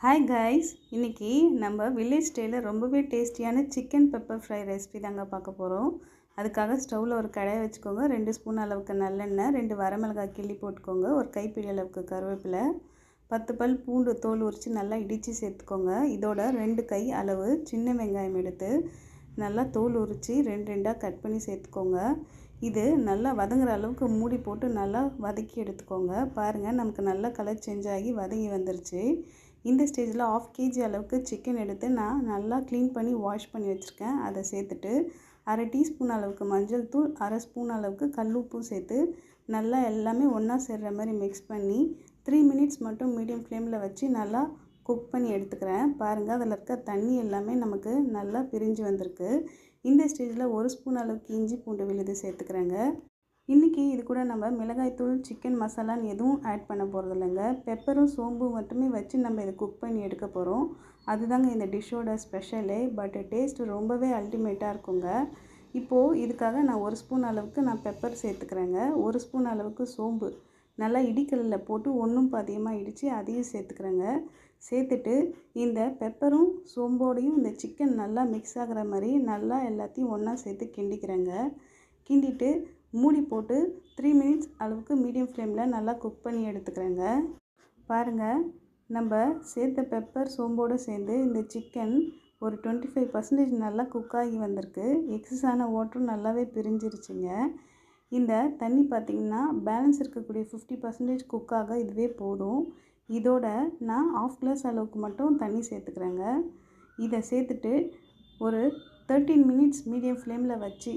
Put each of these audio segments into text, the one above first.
Hi guys, இன்றைக்கி நம்ம village ஸ்டைலில் ரொம்பவே டேஸ்டியான சிக்கன் பெப்பர் ஃப்ரை ரெசிபி தாங்க பார்க்க போகிறோம். அதுக்காக ஸ்டவ்வில் ஒரு கடாயை வச்சுக்கோங்க. 2 ஸ்பூன் அளவுக்கு நல்லெண்ணெய், 2 வரமிளகாய் கிள்ளி போட்டுக்கோங்க, ஒரு கைப்பிடி அளவுக்கு கருவேப்பிலை, 10 பல் பூண்டு தோல் உரித்து நல்லா இடித்து சேர்த்துக்கோங்க. இதோட 2 கை அளவு சின்ன வெங்காயம் எடுத்து நல்லா தோல் உரித்து 2 கட் பண்ணி சேர்த்துக்கோங்க. இது நல்லா வதங்குற அளவுக்கு மூடி போட்டு நல்லா வதக்கி எடுத்துக்கோங்க. பாருங்கள், நமக்கு நல்லா கலர் சேஞ்ச் ஆகி வதங்கி வந்துருச்சு. இந்த ஸ்டேஜில் 1/2 kg அளவுக்கு சிக்கன் எடுத்து நான் நல்லா க்ளீன் பண்ணி வாஷ் பண்ணி வச்சுருக்கேன். அதை சேர்த்துட்டு 1/2 டீஸ்பூன் அளவுக்கு மஞ்சள் தூள், 1/2 ஸ்பூன் அளவுக்கு கல் உப்பும் சேர்த்து நல்லா எல்லாமே ஒன்றா சேர்கிற மாதிரி மிக்ஸ் பண்ணி 3 மினிட்ஸ் மட்டும் மீடியம் ஃப்ளேமில் வச்சு நல்லா குக் பண்ணி எடுத்துக்கிறேன். பாருங்கள், அதில் இருக்க தண்ணி எல்லாமே நமக்கு நல்லா பிரிஞ்சு வந்திருக்கு. இந்த ஸ்டேஜில் 1 ஸ்பூன் அளவுக்கு இஞ்சி பூண்டு விழுது சேர்த்துக்கிறேங்க. இன்றைக்கி இது கூட நம்ம மிளகாய்த்தூள், சிக்கன் மசாலான்னு எதுவும் ஆட் பண்ண போகிறது இல்லைங்க. பெப்பரும் சோம்பும் மட்டுமே வச்சு நம்ம இதை குக் பண்ணி எடுக்க போகிறோம். அதுதாங்க இந்த டிஷ்ஷோட ஸ்பெஷலே. பட் டேஸ்ட்டு ரொம்பவே அல்டிமேட்டாக இருக்குங்க. இப்போது இதுக்காக நான் 1 ஸ்பூன் அளவுக்கு பெப்பர் சேர்த்துக்கிறேங்க. 1 ஸ்பூன் அளவுக்கு சோம்பு நல்லா இடிக்கல்லில் போட்டு ஒன்றும் பாதியமாக இடித்து அதையும் சேர்த்துக்கிறேங்க. சேர்த்துட்டு இந்த பெப்பரும் சோம்போடையும் இந்த சிக்கன் நல்லா மிக்ஸ் ஆகிற மாதிரி நல்லா எல்லாத்தையும் ஒன்றா சேர்த்து கிண்டிக்கிறேங்க. கிண்டிட்டு மூடி போட்டு 3 மினிட்ஸ் அளவுக்கு மீடியம் ஃப்ளேமில் நல்லா குக் பண்ணி எடுத்துக்கிறேங்க. பாருங்கள், நம்ம சேர்த்த பெப்பர் சோம்போடு சேர்ந்து இந்த சிக்கன் ஒரு 25% நல்லா குக்காகி வந்திருக்கு. எக்ஸஸான வாட்டரும் நல்லாவே பிரிஞ்சிருச்சுங்க. இந்த தண்ணி பார்த்திங்கன்னா பேலன்ஸ் இருக்கக்கூடிய 50% குக்காக இதுவே போதும். இதோட நான் 1/2 கிளாஸ் அளவுக்கு மட்டும் தண்ணி சேர்த்துக்கிறேங்க. இதை சேர்த்துட்டு ஒரு 13 மினிட்ஸ் மீடியம் ஃப்ளேமில் வச்சு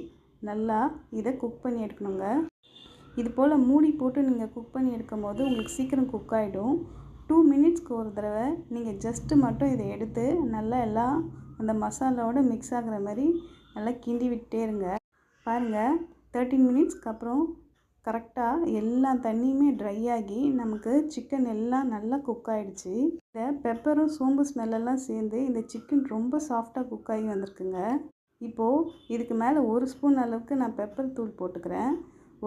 நல்லா இதை குக் பண்ணி எடுக்கணுங்க. இது போல் மூடி போட்டு நீங்கள் குக் பண்ணி எடுக்கும் போது உங்களுக்கு சீக்கிரம் குக் ஆகிடும். 2 மினிட்ஸ்க்கு ஒரு தடவை நீங்கள் ஜஸ்ட்டு மட்டும் இதை எடுத்து நல்லா எல்லாம் அந்த மசாலாவோட மிக்ஸ் ஆகிற மாதிரி நல்லா கிண்டி விட்டே இருங்க. பாருங்கள், 13 மினிட்ஸ்க்கு அப்புறம் கரெக்டாக எல்லா தண்ணியுமே ட்ரை ஆகி நமக்கு சிக்கன் எல்லாம் நல்லா குக் ஆகிடுச்சு. இந்த பெப்பரும் சோம்பு ஸ்மெல்லெல்லாம் சேர்ந்து இந்த சிக்கன் ரொம்ப சாஃப்டாக குக் ஆகி வந்திருக்குங்க. இப்போது இதுக்கு மேலே 1 ஸ்பூன் அளவுக்கு நான் பெப்பர் தூள் போட்டுக்கிறேன்.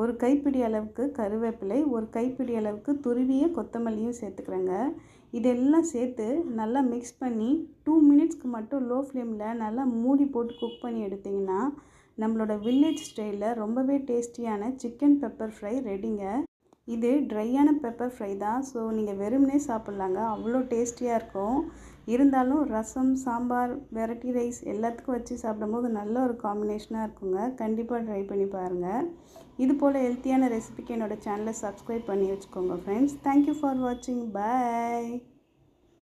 ஒரு கைப்பிடி அளவுக்கு கருவேப்பிலை, ஒரு கைப்பிடி அளவுக்கு துருவிய கொத்தமல்லியும் சேர்த்துக்கிறேங்க. இதெல்லாம் சேர்த்து நல்லா மிக்ஸ் பண்ணி 2 மினிட்ஸ்க்கு மட்டும் லோ ஃப்ளேமில் நல்லா மூடி போட்டு குக் பண்ணி எடுத்திங்கன்னா நம்மளோட வில்லேஜ் ஸ்டைலில் ரொம்பவே டேஸ்டியான சிக்கன் பெப்பர் ஃப்ரை ரெடிங்க. இது ட்ரையான பெப்பர் ஃப்ரை தான். ஸோ நீங்கள் வெறுமனே சாப்பிட்லாங்க, அவ்வளோ டேஸ்டியாக இருக்கும். இருந்தாலும் ரசம், சாம்பார், வெரைட்டி ரைஸ் எல்லாத்துக்கும் வச்சு சாப்பிடும்போது நல்ல ஒரு காம்பினேஷனாக இருக்குங்க. கண்டிப்பாக ட்ரை பண்ணி பாருங்கள். இது போல் ஹெல்த்தியான ரெசிபிக்கு என்னோடய சேனலை சப்ஸ்கிரைப் பண்ணி வச்சுக்கோங்க ஃப்ரெண்ட்ஸ். தேங்க்யூ ஃபார் வாட்சிங். பாய்.